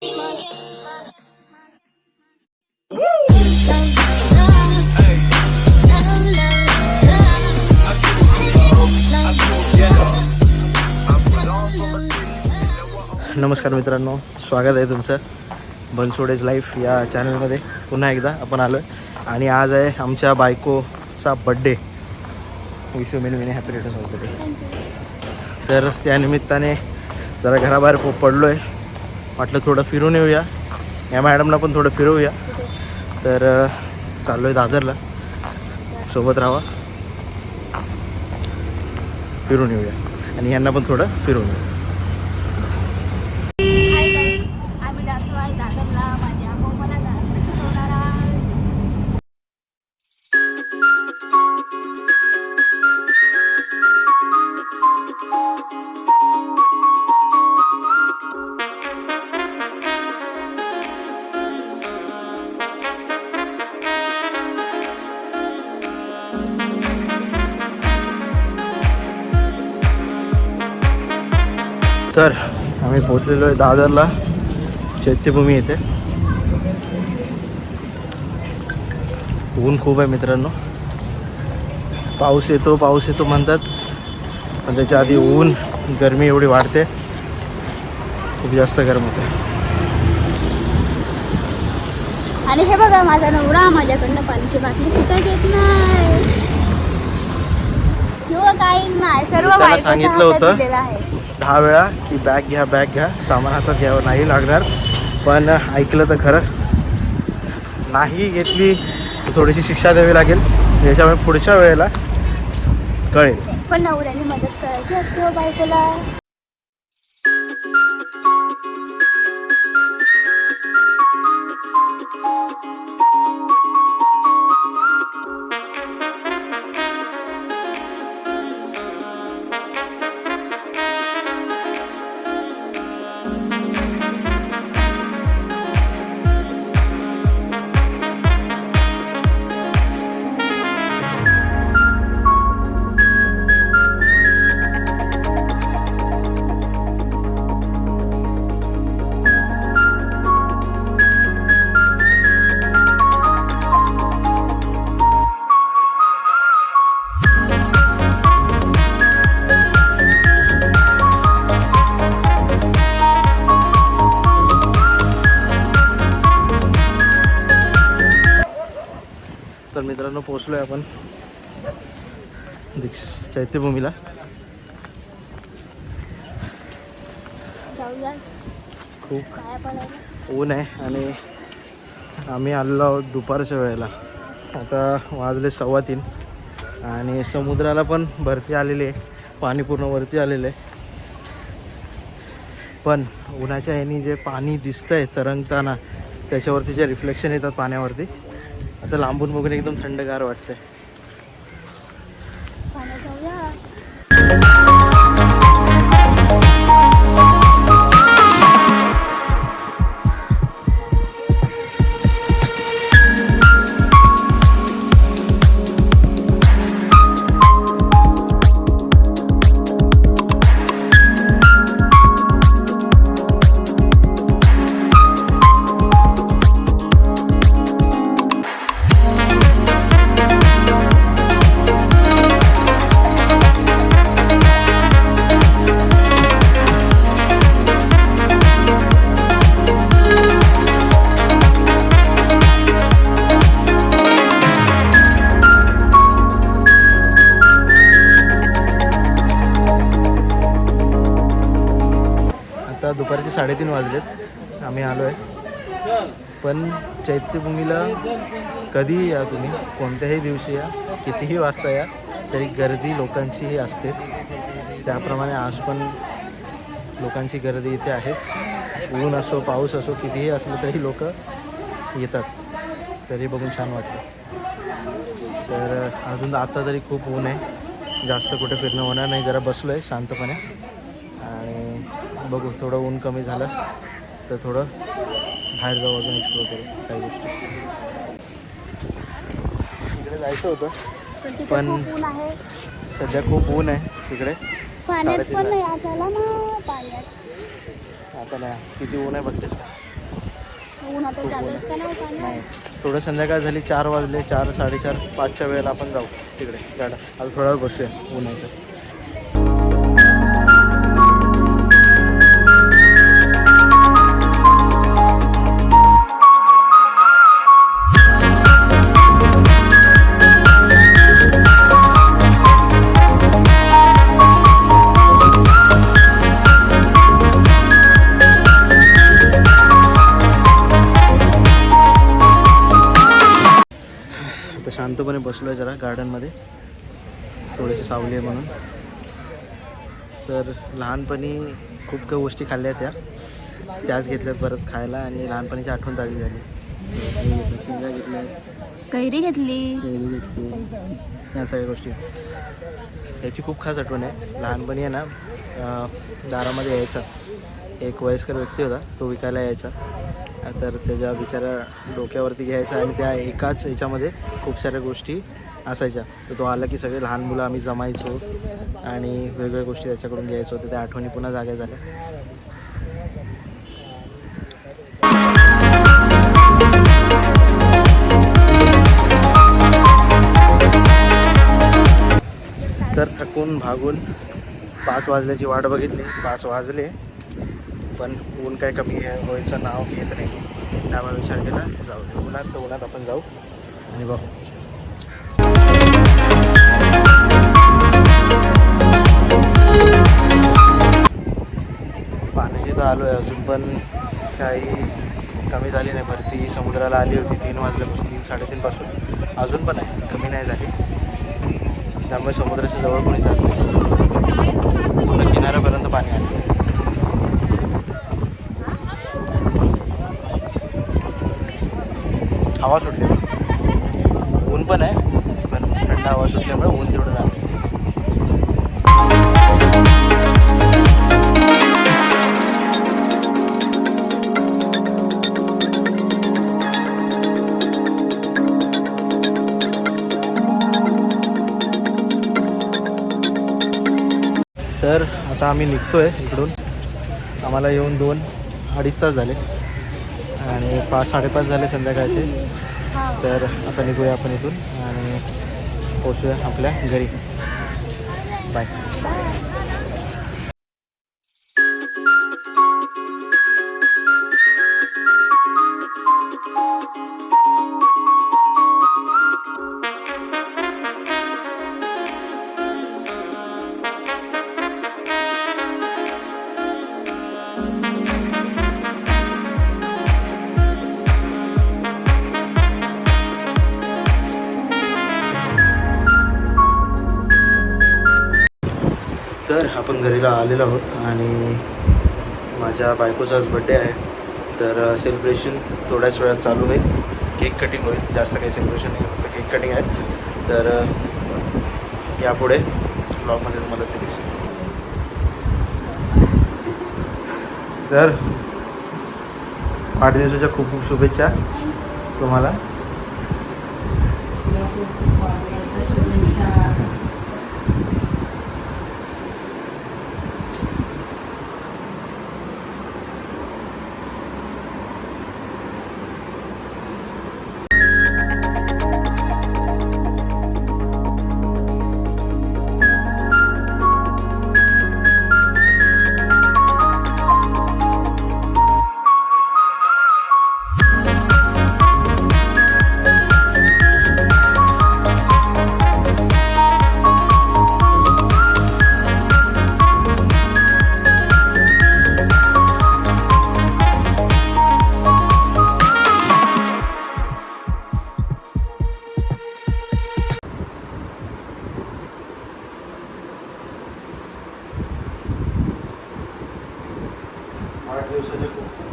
नमस्कार मित्रांनो, स्वागत आहे तुमचं बनसोडेज लाईफ या चॅनलमध्ये. पुन्हा एकदा आपण आलो आहे आणि आज आहे आमच्या बायकोचा birthday. Wish you many many happy returns of the day. तर त्यानिमित्ताने जरा घराबाहेर पडलो आहे. म्हटलं थोडं फिरून येऊया, या मॅडमला पण थोडं फिरवूया. तर चाललो आहे दादरला, सोबत राहा, फिरून येऊया आणि यांना पण थोडं फिरून येऊया. तर आम्ही पोचलेलो आहे दादरला, चैत्यभूमी येथे. ऊन खूप आहे मित्रांनो. पाऊस येतो म्हणतात, पण त्याच्या आधी ऊन, गरमी एवढी वाढते, खूप जास्त गरम होते. आणि हे बघा, माझा नवरा माझ्याकडनं पाण्याची बाटली सुद्धा घेत नाही किंवा काही नाही. सर्व सांगितलं होतं 10 वेळा की बॅग घ्या, सामान हातात घ्यावं नाही लागणार, पण ऐकलं तर खरं. नाही घेतली तर थोडीशी शिक्षा द्यावी लागेल, याच्यामुळे पुढच्या वेळेला कळेल. पण नवऱ्याने मदत करायची असते हो बायकोला. तर मित्रांनो, पोचलो आहे आपण चैत्यभूमीला. खूप ऊन आहे आणि आम्ही आलेलो आहोत दुपारच्या वेळेला. आता वाजले 3:15 आणि समुद्राला पण भरती आलेली आहे, पाणी पूर्ण वरती आलेलं आहे. पण उन्हाच्या ह्यानी जे पाणी दिसतंय तरंगताना, त्याच्यावरती जे रिफ्लेक्शन येतात पाण्यावरती, असं लांबून बघून एकदम थंडगार वाटतंय. आता दुपारचे 3:30 वाजलेत, आम्ही आलो आहे. पण चैत्यभूमीला कधीही या तुम्ही, कोणत्याही दिवशी या, कितीही वाजता या, तरी गर्दी लोकांचीही असतेच. त्याप्रमाणे आज पण लोकांची गर्दी इथे आहेच. ऊन असो, पाऊस असो, कितीही असलं तरी लोक येतात. तरी बघून छान वाटलं. तर अजून आता तरी खूप ऊन आहे, जास्त कुठे फिरणं होणार नाही. जरा बसलो आहे शांतपणे आणि बघू, थोडं ऊन कमी झालं तर थोडं बाहेर जाऊ, अजून एक्सप्लोर करू काही गोष्टी. तिकडे जायचं होतं पण सध्या खूप ऊन आहे तिकडे. पाण्यात पण नाही आला ना, पाण्यात आता नाही. किती ऊन आहे बघतेस का? ऊन आता खूप ऊन जातच का नाही पाणी? नाही. थोडं संध्याकाळ झाली, 4 वाजले, 4, 4:30, 5च्या वेळेला आपण जाऊ तिकडे गार्डन. आज थोडा वेळ बसूया ऊन आहे तर. आता शांतपणे बसलो आहे जरा गार्डनमध्ये, थोडीशी सावली आहे म्हणून. तर लहानपणी खूप काही गोष्टी खाल्ल्या त्याच घेतल्यात परत खायला आणि लहानपणीची आठवण ताजी झाली. शिंगा घेतल्या, कैरी घेतली. केळी घेतली, या सगळ्या गोष्टी. याची खूप खास आठवण आहे. लहानपणी आहे ना, दारामध्ये यायचा एक वयस्कर व्यक्ती होता, तो विकायला यायचा. तर त्याच्या बिचारा डोक्यावरती घ्यायचा आणि त्या एकाच याच्यामध्ये खूप साऱ्या गोष्टी असायच्या. तर तो आला की सगळे लहान मुलं आम्ही जमायचो आणि वेगवेगळ्या गोष्टी त्याच्याकडून घ्यायचो. तर त्या आठवणी पुन्हा जाग्या झाल्या. तर थकून भागून 5 वाजल्याची वाट बघितली. 5 वाजले पण ऊन काय कमी व्हायचं नाव घेत नाही. त्यामुळे विचार केला जाऊ दे, उन्हात तर उन्हात आपण जाऊ आणि बघू. पाण्याची तर आलो आहे अजून पण काही कमी झाली नाही. भरती समुद्राला आली होती 3 वाजल्यापासून, 3, 3:30पासून. अजून पण आहे, कमी नाही झाली. त्यामुळे समुद्राच्या जवळ कोणी जात नाही. पूर्ण किनाऱ्यापर्यंत पाणी आलं. हवा सुटली, ऊन पण आहे, पण थंड हवा सुटल्यामुळे ऊन तेवढं झालं. तर आता आम्ही निघतो आहे इकडून. आम्हाला येऊन 2-2.5 तास झाले आणि 5-5:30 झाले संध्याकाळचे. तर आता निघूया आपण इथून आणि पोचूया आपल्या घरी. बाय. तर आपण घरीला आलेलो आहोत आणि माझ्या बायकोचा आज बड्डे आहे. तर सेलिब्रेशन थोड्याच वेळात चालू होईल. केक कटिंग होईल, जास्त काही सेलिब्रेशन नाही, फक्त केक कटिंग आहे. तर यापुढे ब्लॉगमध्ये तुम्हाला ते दिसेल. तर वाढदिवसाच्या खूप खूप शुभेच्छा तुम्हाला. वाढदिवसाच्या खूप